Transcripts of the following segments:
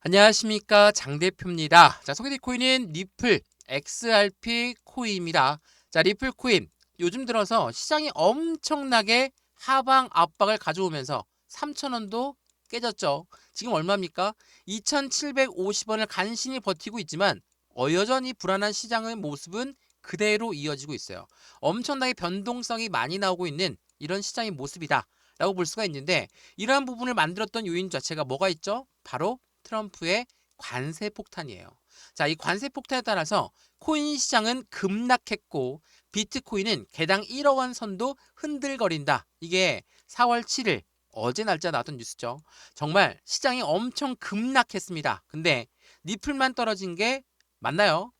안녕하십니까, 장 대표입니다. 자, 소개될 코인은 리플 XRP 코인입니다. 자, 리플 코인 요즘 들어서 시장이 엄청나게 하방 압박을 가져오면서 3,000원도 깨졌죠. 지금 얼마입니까? 2,750원을 간신히 버티고 있지만 여전히 불안한 시장의 모습은 그대로 이어지고 있어요. 엄청나게 변동성이 많이 나오고 있는 이런 시장의 모습이다 라고 볼 수가 있는데, 이러한 부분을 만들었던 요인 자체가 뭐가 있죠? 바로 트럼프의 관세 폭탄이에요. 자, 이 관세 폭탄에 따라서 코인 시장은 급락했고 비트코인은 개당 1억 원 선도 흔들거린다. 이게 4월 7일 어제 날짜 나왔던 뉴스죠. 정말 시장이 엄청 급락했습니다. 근데 리플만 떨어진 게 맞나요?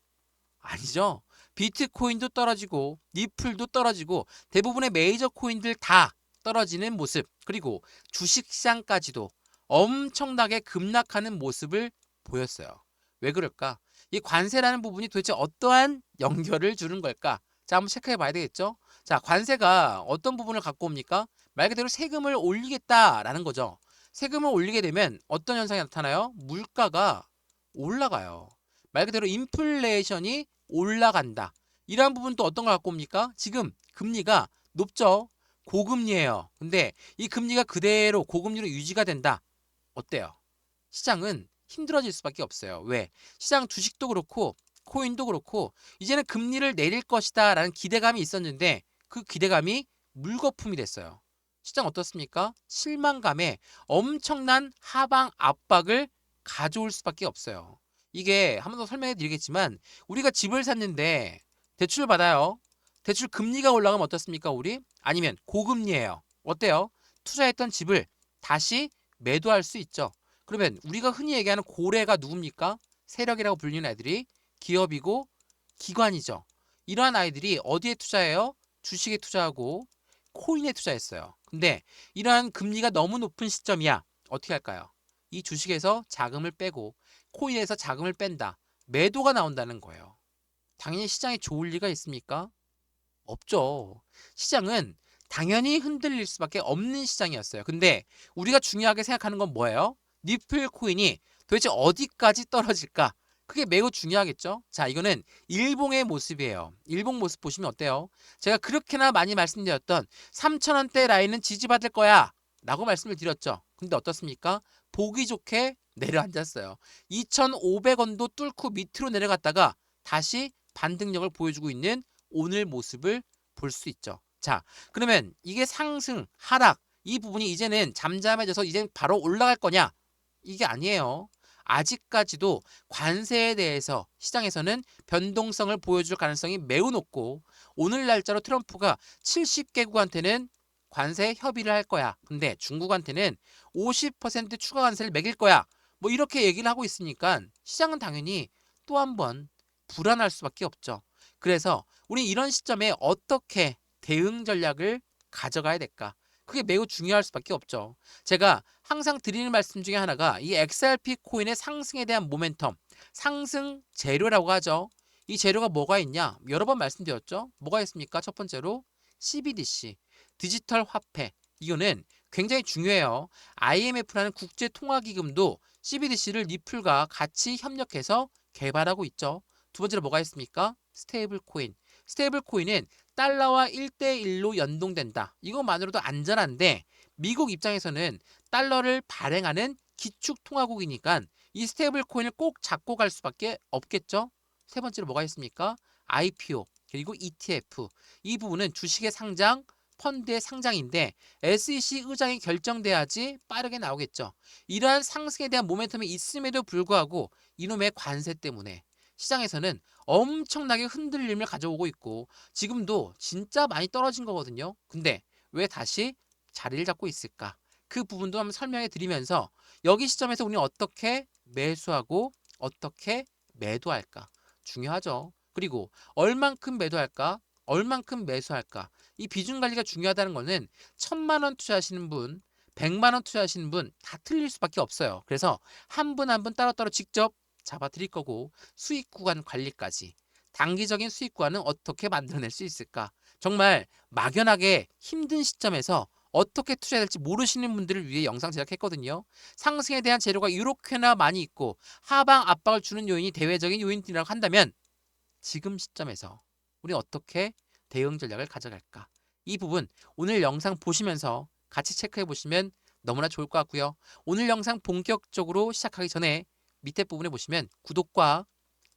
아니죠. 비트코인도 떨어지고 리플도 떨어지고 대부분의 메이저 코인들 다 떨어지는 모습, 그리고 주식시장까지도 엄청나게 급락하는 모습을 보였어요. 왜 그럴까? 이 관세라는 부분이 도대체 어떠한 연결을 주는 걸까? 자, 한번 체크해 봐야 되겠죠? 자, 관세가 어떤 부분을 갖고 옵니까? 말 그대로 세금을 올리겠다라는 거죠. 세금을 올리게 되면 어떤 현상이 나타나요? 물가가 올라가요. 말 그대로 인플레이션이 올라간다. 이러한 부분도 어떤 걸 갖고 옵니까? 지금 금리가 높죠? 고금리예요. 근데 이 금리가 그대로 고금리로 유지가 된다. 어때요? 시장은 힘들어질 수밖에 없어요. 왜? 시장 주식도 그렇고 코인도 그렇고 이제는 금리를 내릴 것이다 라는 기대감이 있었는데 그 기대감이 물거품이 됐어요. 시장 어떻습니까? 실망감에 엄청난 하방 압박을 가져올 수밖에 없어요. 이게 한 번 더 설명해 드리겠지만, 우리가 집을 샀는데 대출을 받아요. 대출 금리가 올라가면 어떻습니까? 우리? 아니면 고금리예요. 어때요? 투자했던 집을 다시 매도할 수 있죠. 그러면 우리가 흔히 얘기하는 고래가 누굽니까? 세력이라고 불리는 애들이 기업이고 기관이죠. 이러한 아이들이 어디에 투자해요? 주식에 투자하고 코인에 투자했어요. 근데 이러한 금리가 너무 높은 시점이야. 어떻게 할까요? 이 주식에서 자금을 빼고 코인에서 자금을 뺀다. 매도가 나온다는 거예요. 당연히 시장에 좋을 리가 있습니까? 없죠. 시장은 당연히 흔들릴 수밖에 없는 시장이었어요. 근데 우리가 중요하게 생각하는 건 뭐예요? 리플 코인이 도대체 어디까지 떨어질까? 그게 매우 중요하겠죠? 자, 이거는 일봉의 모습이에요. 일봉 모습 보시면 어때요? 제가 그렇게나 많이 말씀드렸던 3,000원대 라인은 지지받을 거야 라고 말씀을 드렸죠. 근데 어떻습니까? 보기 좋게 내려앉았어요. 2,500원도 뚫고 밑으로 내려갔다가 다시 반등력을 보여주고 있는 오늘 모습을 볼 수 있죠. 자, 그러면 이게 상승, 하락, 이 부분이 이제는 잠잠해져서 이제 바로 올라갈 거냐? 이게 아니에요. 아직까지도 관세에 대해서 시장에서는 변동성을 보여줄 가능성이 매우 높고, 오늘 날짜로 트럼프가 70개국한테는 관세 협의를 할 거야. 근데 중국한테는 50% 추가 관세를 매길 거야. 뭐 이렇게 얘기를 하고 있으니까 시장은 당연히 또 한 번 불안할 수밖에 없죠. 그래서 우리 이런 시점에 어떻게 대응 전략을 가져가야 될까? 그게 매우 중요할 수밖에 없죠. 제가 항상 드리는 말씀 중에 하나가 이 XRP 코인의 상승에 대한 모멘텀, 상승 재료라고 하죠. 이 재료가 뭐가 있냐? 여러 번 말씀드렸죠. 뭐가 있습니까? 첫 번째로 CBDC, 디지털 화폐. 이거는 굉장히 중요해요. IMF라는 국제통화기금도 CBDC를 리플과 같이 협력해서 개발하고 있죠. 두 번째로 뭐가 있습니까? 스테이블 코인. 스테이블 코인은 달러와 1대1로 연동된다. 이것만으로도 안전한데 미국 입장에서는 달러를 발행하는 기축통화국이니까 이 스테이블 코인을 꼭 잡고 갈 수밖에 없겠죠. 세 번째로 뭐가 있습니까? IPO 그리고 ETF. 이 부분은 주식의 상장, 펀드의 상장인데 SEC 의장이 결정돼야지 빠르게 나오겠죠. 이러한 상승에 대한 모멘텀이 있음에도 불구하고 이놈의 관세 때문에 시장에서는 엄청나게 흔들림을 가져오고 있고 지금도 진짜 많이 떨어진 거거든요. 근데 왜 다시 자리를 잡고 있을까? 그 부분도 한번 설명해 드리면서 여기 시점에서 우리는 어떻게 매수하고 어떻게 매도할까? 중요하죠. 그리고 얼만큼 매도할까? 얼만큼 매수할까? 이 비중 관리가 중요하다는 거는 1,000만 원 투자하시는 분, 100만 원 투자하시는 분 다 틀릴 수밖에 없어요. 그래서 한 분 한 분 따로따로 직접 잡아 드릴 거고, 수익 구간 관리까지 단기적인 수익 구간은 어떻게 만들어낼 수 있을까? 정말 막연하게 힘든 시점에서 어떻게 투자해야 될지 모르시는 분들을 위해 영상 제작했거든요. 상승에 대한 재료가 이렇게나 많이 있고 하방 압박을 주는 요인이 대외적인 요인이라고 한다면 지금 시점에서 우리 어떻게 대응 전략을 가져갈까? 이 부분 오늘 영상 보시면서 같이 체크해 보시면 너무나 좋을 것 같고요. 오늘 영상 본격적으로 시작하기 전에 밑에 부분에 보시면 구독과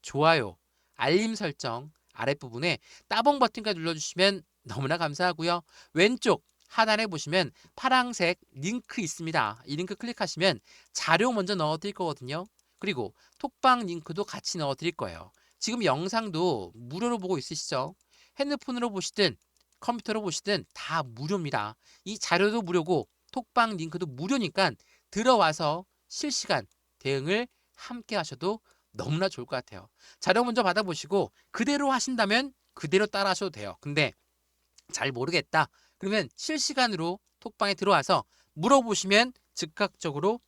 좋아요, 알림 설정 아랫부분에 따봉 버튼까지 눌러주시면 너무나 감사하고요. 왼쪽 하단에 보시면 파란색 링크 있습니다. 이 링크 클릭하시면 자료 먼저 넣어드릴 거거든요. 그리고 톡방 링크도 같이 넣어드릴 거예요. 지금 영상도 무료로 보고 있으시죠? 핸드폰으로 보시든 컴퓨터로 보시든 다 무료입니다. 이 자료도 무료고 톡방 링크도 무료니까 들어와서 실시간 대응을 함께 하셔도 너무나 좋을 것 같아요. 자료 먼저 받아보시고 그대로 하신다면 그대로 따라 하셔도 돼요. 근데 잘 모르겠다. 그러면 실시간으로 톡방에 들어와서 물어보시면 즉각적으로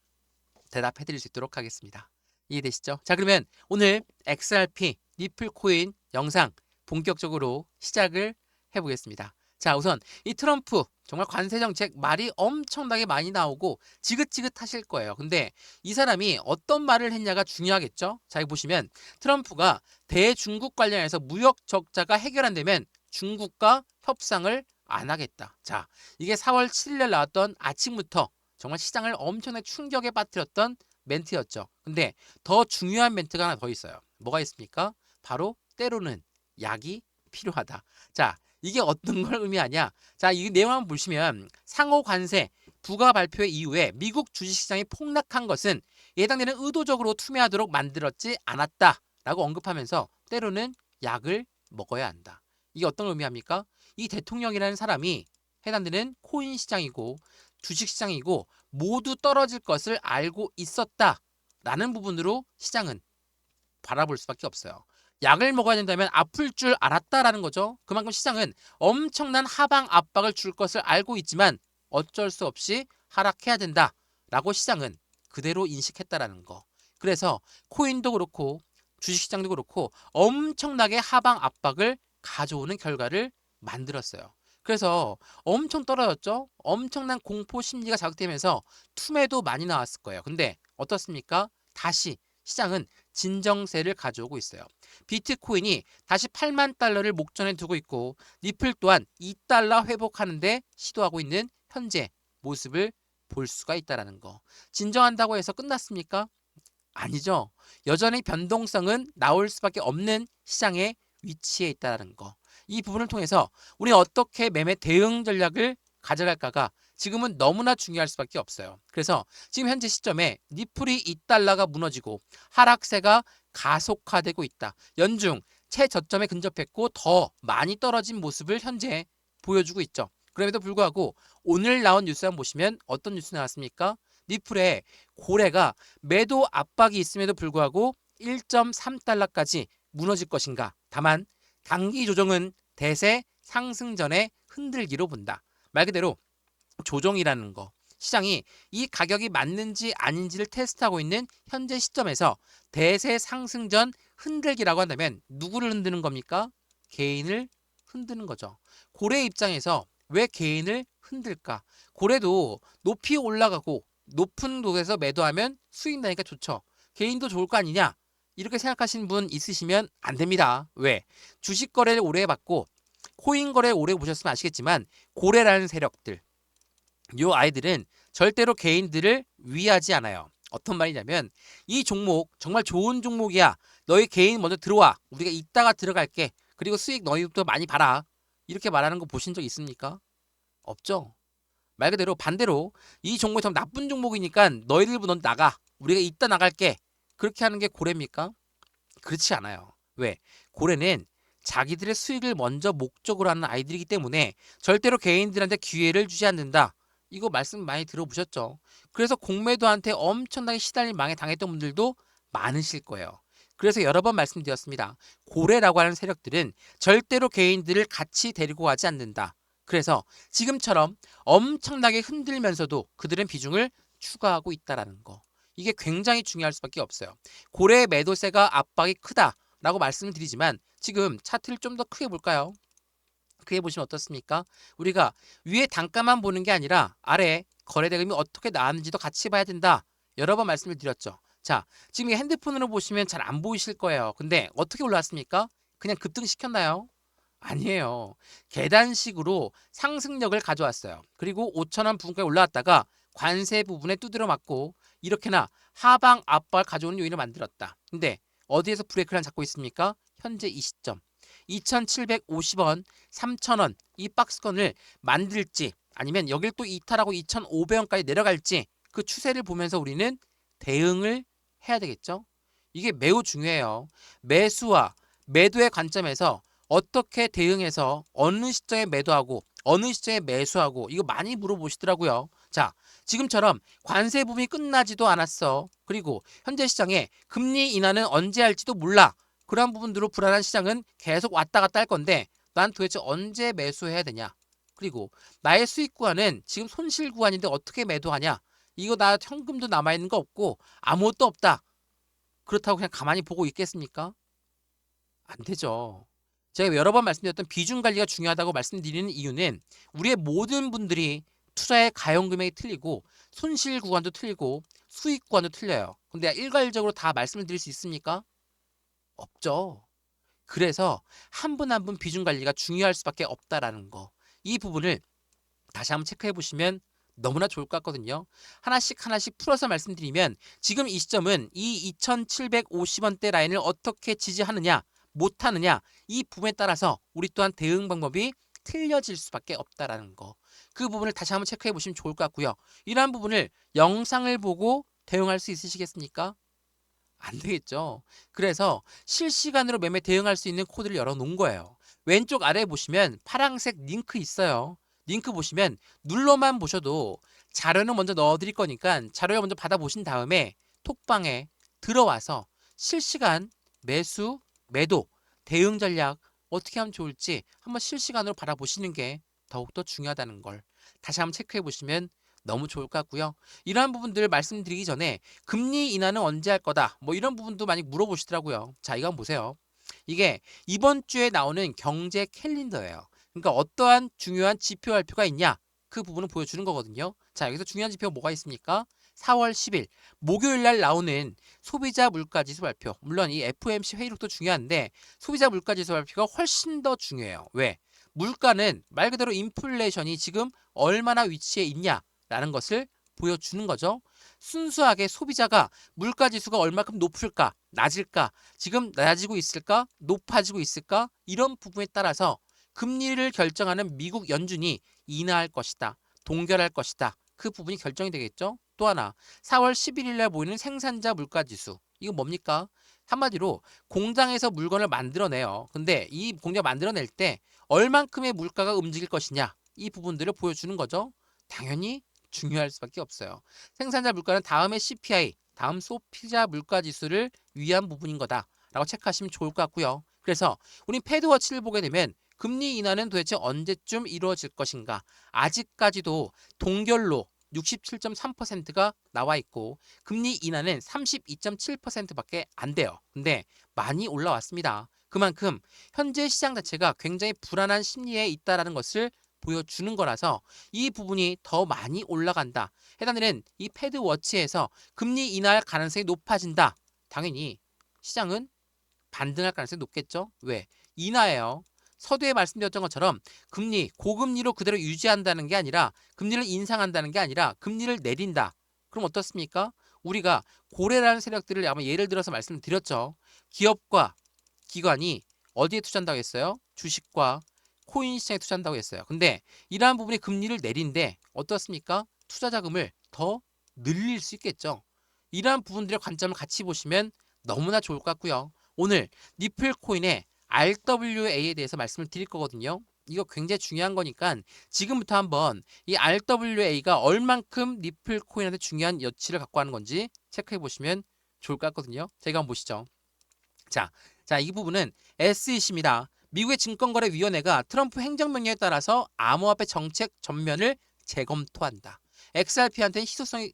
대답해 드릴 수 있도록 하겠습니다. 이해되시죠? 자, 그러면 오늘 XRP 리플 코인 영상 본격적으로 시작을 해보겠습니다. 자, 우선 이 트럼프 정말 관세 정책 말이 엄청나게 많이 나오고 지긋지긋하실 거예요. 근데 이 사람이 어떤 말을 했냐가 중요하겠죠? 자, 여기 보시면 트럼프가 대중국 관련해서 무역 적자가 해결 안 되면 중국과 협상을 안 하겠다. 자, 이게 4월 7일 나왔던 아침부터 정말 시장을 엄청나게 충격에 빠뜨렸던 멘트였죠. 근데 더 중요한 멘트가 하나 더 있어요. 뭐가 있습니까? 바로 때로는 약이 필요하다. 자, 이게 어떤 걸 의미하냐? 자, 이 내용 한번 보시면 상호 관세 부가 발표 이후에 미국 주식시장이 폭락한 것은 예상되는 의도적으로 투매하도록 만들었지 않았다라고 언급하면서 때로는 약을 먹어야 한다. 이게 어떤 걸 의미합니까? 이 대통령이라는 사람이 해당되는 코인 시장이고 주식 시장이고 모두 떨어질 것을 알고 있었다라는 부분으로 시장은 바라볼 수밖에 없어요. 약을 먹어야 된다면 아플 줄 알았다라는 거죠. 그만큼 시장은 엄청난 하방 압박을 줄 것을 알고 있지만 어쩔 수 없이 하락해야 된다라고 시장은 그대로 인식했다라는 거. 그래서 코인도 그렇고 주식시장도 그렇고 엄청나게 하방 압박을 가져오는 결과를 만들었어요. 그래서 엄청 떨어졌죠. 엄청난 공포 심리가 자극되면서 투매도 많이 나왔을 거예요. 근데 어떻습니까? 다시 시장은 진정세를 가져오고 있어요. 비트코인이 다시 8만 달러를 목전에 두고 있고 리플 또한 2달러 회복하는데 시도하고 있는 현재 모습을 볼 수가 있다는 거. 진정한다고 해서 끝났습니까? 아니죠. 여전히 변동성은 나올 수밖에 없는 시장에 위치해 있다는 거. 이 부분을 통해서 우리는 어떻게 매매 대응 전략을 가져갈까가 지금은 너무나 중요할 수밖에 없어요. 그래서 지금 현재 시점에 니플이 2달러가 무너지고 하락세가 가속화되고 있다. 연중 최저점에 근접했고 더 많이 떨어진 모습을 현재 보여주고 있죠. 그럼에도 불구하고 오늘 나온 뉴스 한번 보시면 어떤 뉴스 나왔습니까? 니플의 고래가 매도 압박이 있음에도 불구하고 1.3달러까지 무너질 것인가. 다만 단기 조정은 대세 상승 전에 흔들기로 본다. 말 그대로 조정이라는 거. 시장이 이 가격이 맞는지 아닌지를 테스트하고 있는 현재 시점에서 대세 상승 전 흔들기라고 한다면 누구를 흔드는 겁니까? 개인을 흔드는 거죠. 고래 입장에서 왜 개인을 흔들까? 고래도 높이 올라가고 높은 곳에서 매도하면 수익 나니까 좋죠. 개인도 좋을 거 아니냐? 이렇게 생각하시는 분 있으시면 안 됩니다. 왜? 주식 거래를 오래 해봤고 코인 거래 오래 보셨으면 아시겠지만 고래라는 세력들, 요 아이들은 절대로 개인들을 위하지 않아요. 어떤 말이냐면 이 종목 정말 좋은 종목이야. 너희 개인 먼저 들어와. 우리가 이따가 들어갈게. 그리고 수익 너희부터 많이 봐라. 이렇게 말하는 거 보신 적 있습니까? 없죠. 말 그대로 반대로 이 종목이 참 나쁜 종목이니까 너희들보다 나가. 우리가 이따 나갈게. 그렇게 하는 게 고래입니까? 그렇지 않아요. 왜? 고래는 자기들의 수익을 먼저 목적으로 하는 아이들이기 때문에 절대로 개인들한테 기회를 주지 않는다. 이거 말씀 많이 들어보셨죠? 그래서 공매도한테 엄청나게 시달린 망에 당했던 분들도 많으실 거예요. 그래서 여러 번 말씀드렸습니다. 고래라고 하는 세력들은 절대로 개인들을 같이 데리고 가지 않는다. 그래서 지금처럼 엄청나게 흔들면서도 그들은 비중을 추가하고 있다는 거. 이게 굉장히 중요할 수밖에 없어요. 고래 매도세가 압박이 크다라고 말씀을 드리지만 지금 차트를 좀 더 크게 볼까요? 그게 보시면 어떻습니까? 우리가 위에 단가만 보는 게 아니라 아래 거래 대금이 어떻게 나왔는지도 같이 봐야 된다. 여러 번 말씀을 드렸죠. 자, 지금 핸드폰으로 보시면 잘 안 보이실 거예요. 근데 어떻게 올라왔습니까? 그냥 급등시켰나요? 아니에요. 계단식으로 상승력을 가져왔어요. 그리고 5,000원 부근까지 올라왔다가 관세 부분에 두드려 맞고 이렇게나 하방 압박을 가져오는 요인을 만들었다. 근데 어디에서 브레이크를 잡고 있습니까? 현재 이 시점. 2,750원, 3,000원 이 박스권을 만들지 아니면 여길 또 이탈하고 2,500원까지 내려갈지 그 추세를 보면서 우리는 대응을 해야 되겠죠. 이게 매우 중요해요. 매수와 매도의 관점에서 어떻게 대응해서 어느 시점에 매도하고 어느 시점에 매수하고 이거 많이 물어보시더라고요. 자, 지금처럼 관세 부분이 끝나지도 않았어. 그리고 현재 시장에 금리 인하는 언제 할지도 몰라. 그러한 부분들로 불안한 시장은 계속 왔다 갔다 할 건데 난 도대체 언제 매수해야 되냐? 그리고 나의 수익 구간은 지금 손실 구간인데 어떻게 매도하냐? 이거 나 현금도 남아있는 거 없고 아무것도 없다. 그렇다고 그냥 가만히 보고 있겠습니까? 안 되죠. 제가 여러 번 말씀드렸던 비중 관리가 중요하다고 말씀드리는 이유는 우리의 모든 분들이 투자의 가용 금액이 틀리고 손실 구간도 틀리고 수익 구간도 틀려요. 근데 일괄적으로 다 말씀을 드릴 수 있습니까? 없죠. 그래서 한 분 한 분 비중 관리가 중요할 수밖에 없다라는 거. 이 부분을 다시 한번 체크해 보시면 너무나 좋을 것 같거든요. 하나씩 하나씩 풀어서 말씀드리면 지금 이 시점은 이 2,750원대 라인을 어떻게 지지하느냐 못하느냐 이 부분에 따라서 우리 또한 대응 방법이 틀려질 수밖에 없다라는 거. 그 부분을 다시 한번 체크해 보시면 좋을 것 같고요. 이러한 부분을 영상을 보고 대응할 수 있으시겠습니까? 안 되겠죠. 그래서 실시간으로 매매 대응할 수 있는 코드를 열어놓은 거예요. 왼쪽 아래에 보시면 파란색 링크 있어요. 링크 보시면 눌러만 보셔도 자료는 먼저 넣어드릴 거니까 자료를 먼저 받아보신 다음에 톡방에 들어와서 실시간 매수, 매도, 대응 전략 어떻게 하면 좋을지 한번 실시간으로 바라보시는 게 더욱더 중요하다는 걸 다시 한번 체크해 보시면 너무 좋을 것 같고요. 이러한 부분들 말씀드리기 전에 금리 인하는 언제 할 거다 뭐 이런 부분도 많이 물어보시더라고요. 자, 이거 한번 보세요. 이게 이번 주에 나오는 경제 캘린더예요. 그러니까 어떠한 중요한 지표 발표가 있냐 그 부분을 보여주는 거거든요. 자, 여기서 중요한 지표가 뭐가 있습니까? 4월 10일 목요일 날 나오는 소비자 물가지수 발표. 물론 이 FOMC 회의록도 중요한데 소비자 물가지수 발표가 훨씬 더 중요해요. 왜? 물가는 말 그대로 인플레이션이 지금 얼마나 위치해 있냐라는 것을 보여주는 거죠. 순수하게 소비자가 물가지수가 얼마큼 높을까, 낮을까, 지금 낮아지고 있을까, 높아지고 있을까 이런 부분에 따라서 금리를 결정하는 미국 연준이 인하할 것이다, 동결할 것이다. 그 부분이 결정이 되겠죠. 또 하나 4월 11일 날 보이는 생산자 물가지수. 이거 뭡니까? 한마디로 공장에서 물건을 만들어내요. 근데 이 공장 만들어낼 때 얼만큼의 물가가 움직일 것이냐 이 부분들을 보여주는 거죠. 당연히 중요할 수밖에 없어요. 생산자 물가는 다음에 CPI, 다음 소비자 물가지수를 위한 부분인 거다라고 체크하시면 좋을 것 같고요. 그래서 우리 패드워치를 보게 되면 금리 인하는 도대체 언제쯤 이루어질 것인가? 아직까지도 동결로 67.3%가 나와 있고 금리 인하는 32.7%밖에 안 돼요. 근데 많이 올라왔습니다. 그만큼 현재 시장 자체가 굉장히 불안한 심리에 있다라는 것을 보여주는 거라서 이 부분이 더 많이 올라간다. 해당되는 이 패드워치에서 금리 인하할 가능성이 높아진다. 당연히 시장은 반등할 가능성이 높겠죠. 왜? 인하예요. 서두에 말씀드렸던 것처럼 금리, 고금리로 그대로 유지한다는 게 아니라 금리를 인상한다는 게 아니라 금리를 내린다. 그럼 어떻습니까? 우리가 고래라는 세력들을 아마 예를 들어서 말씀드렸죠. 기업과 기관이 어디에 투자한다고 했어요? 주식과 코인 시장에 투자한다고 했어요. 근데 이러한 부분이 금리를 내린데 어떻습니까? 투자 자금을 더 늘릴 수 있겠죠. 이러한 부분들의 관점을 같이 보시면 너무나 좋을 것 같고요. 오늘 니플 코인의 RWA에 대해서 말씀을 드릴 거거든요. 이거 굉장히 중요한 거니까 지금부터 한번 이 RWA가 얼만큼 니플 코인한테 중요한 여치를 갖고 하는 건지 체크해 보시면 좋을 것 같거든요. 제가 한번 보시죠. 자, 이 부분은 SEC입니다. 미국의 증권거래위원회가 트럼프 행정명령에 따라서 암호화폐 정책 전면을 재검토한다. XRP한테는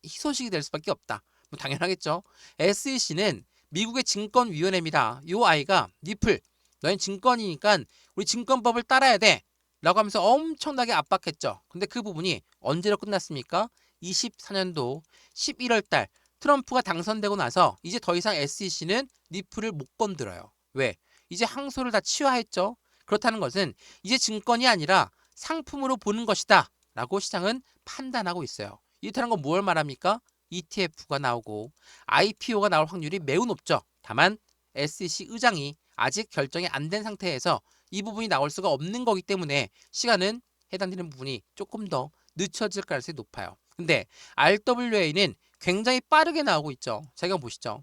희소식이 될 수밖에 없다. 뭐 당연하겠죠. SEC는 미국의 증권위원회입니다. 요 아이가 니플 너희는 증권이니까 우리 증권법을 따라야 돼. 라고 하면서 엄청나게 압박했죠. 근데 그 부분이 언제로 끝났습니까? 24년도 11월 달 트럼프가 당선되고 나서 이제 더 이상 SEC는 리플을 못 건드려요. 왜? 이제 항소를 다 치화했죠. 그렇다는 것은 이제 증권이 아니라 상품으로 보는 것이다 라고 시장은 판단하고 있어요. 이렇다는 건 뭘 말합니까? ETF가 나오고 IPO가 나올 확률이 매우 높죠. 다만 SEC 의장이 아직 결정이 안 된 상태에서 이 부분이 나올 수가 없는 거기 때문에 시간은 해당되는 부분이 조금 더 늦춰질 가능성이 높아요. 근데 RWA는 굉장히 빠르게 나오고 있죠. 자기가 보시죠.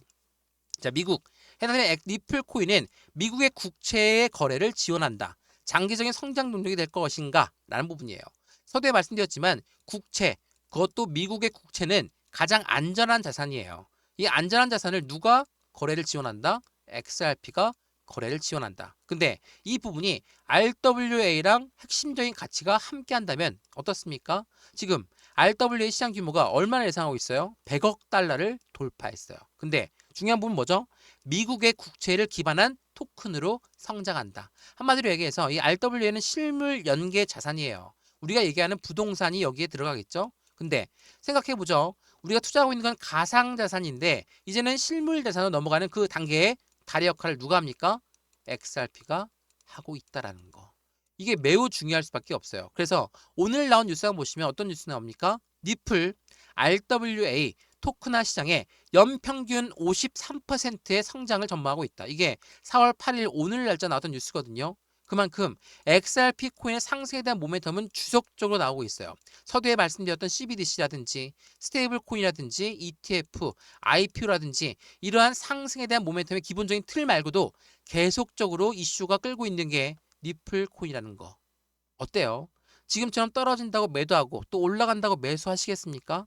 자, 미국 해당되는 리플 코인은 미국의 국채의 거래를 지원한다. 장기적인 성장 동력이 될 것인가? 라는 부분이에요. 서두에 말씀드렸지만 국채, 그것도 미국의 국채는 가장 안전한 자산이에요. 이 안전한 자산을 누가 거래를 지원한다? XRP가 거래를 지원한다. 근데 이 부분이 RWA랑 핵심적인 가치가 함께 한다면 어떻습니까? 지금 RWA 시장 규모가 얼마나 예상하고 있어요? 100억 달러를 돌파했어요. 근데 중요한 부분 뭐죠? 미국의 국채를 기반한 토큰으로 성장한다. 한마디로 얘기해서 이 RWA는 실물 연계 자산이에요. 우리가 얘기하는 부동산이 여기에 들어가겠죠? 근데 생각해보죠. 우리가 투자하고 있는 건 가상자산인데 이제는 실물 자산으로 넘어가는 그 단계에 다리 역할을 누가 합니까? XRP가 하고 있다라는 거. 이게 매우 중요할 수밖에 없어요. 그래서 오늘 나온 뉴스가 보시면 어떤 뉴스 나옵니까? 리플 RWA 토크나 시장에 연평균 53%의 성장을 전망하고 있다. 이게 4월 8일 오늘 날짜 나왔던 뉴스거든요. 그만큼 XRP 코인의 상승에 대한 모멘텀은 지속적으로 나오고 있어요. 서두에 말씀드렸던 CBDC라든지 스테이블 코인이라든지 ETF, IPO라든지 이러한 상승에 대한 모멘텀의 기본적인 틀 말고도 계속적으로 이슈가 끌고 있는 게 리플 코인이라는 거. 어때요? 지금처럼 떨어진다고 매도하고 또 올라간다고 매수하시겠습니까?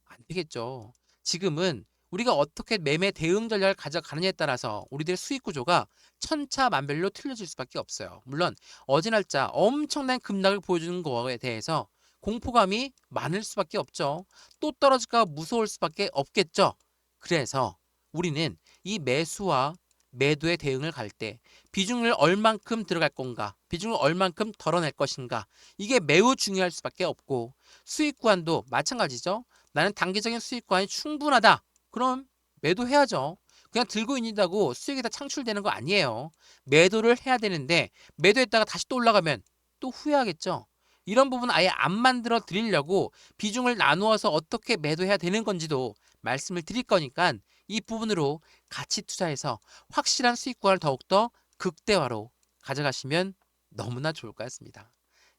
안 되겠죠. 지금은 우리가 어떻게 매매 대응 전략을 가져가느냐에 따라서 우리들의 수익 구조가 천차만별로 틀려질 수밖에 없어요. 물론 어제 날짜 엄청난 급락을 보여주는 거에 대해서 공포감이 많을 수밖에 없죠. 또 떨어질까 무서울 수밖에 없겠죠. 그래서 우리는 이 매수와 매도의 대응을 갈 때 비중을 얼만큼 들어갈 건가, 비중을 얼만큼 덜어낼 것인가, 이게 매우 중요할 수밖에 없고 수익 구간도 마찬가지죠. 나는 단기적인 수익 구간이 충분하다. 그럼 매도해야죠. 그냥 들고 있는다고 수익이 다 창출되는 거 아니에요. 매도를 해야 되는데 매도했다가 다시 또 올라가면 또 후회하겠죠. 이런 부분 아예 안 만들어 드리려고 비중을 나누어서 어떻게 매도해야 되는 건지도 말씀을 드릴 거니까 이 부분으로 같이 투자해서 확실한 수익 구간을 더욱더 극대화로 가져가시면 너무나 좋을 것 같습니다.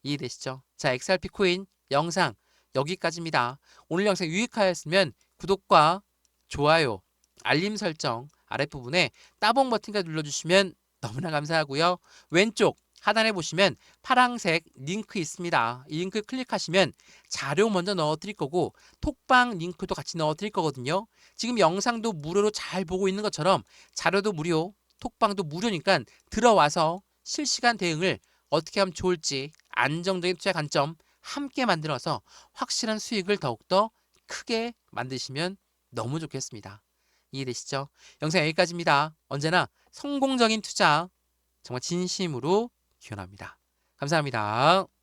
이해되시죠? 자, XRP 코인 영상 여기까지입니다. 오늘 영상 유익하였으면 구독과 좋아요, 알림 설정 아랫부분에 따봉 버튼까지 눌러주시면 너무나 감사하고요. 왼쪽 하단에 보시면 파란색 링크 있습니다. 이 링크 클릭하시면 자료 먼저 넣어드릴 거고 톡방 링크도 같이 넣어드릴 거거든요. 지금 영상도 무료로 잘 보고 있는 것처럼 자료도 무료, 톡방도 무료니까 들어와서 실시간 대응을 어떻게 하면 좋을지 안정적인 투자 관점 함께 만들어서 확실한 수익을 더욱더 크게 만드시면 너무 좋겠습니다. 이해되시죠? 영상 여기까지입니다. 언제나 성공적인 투자 정말 진심으로 기원합니다. 감사합니다.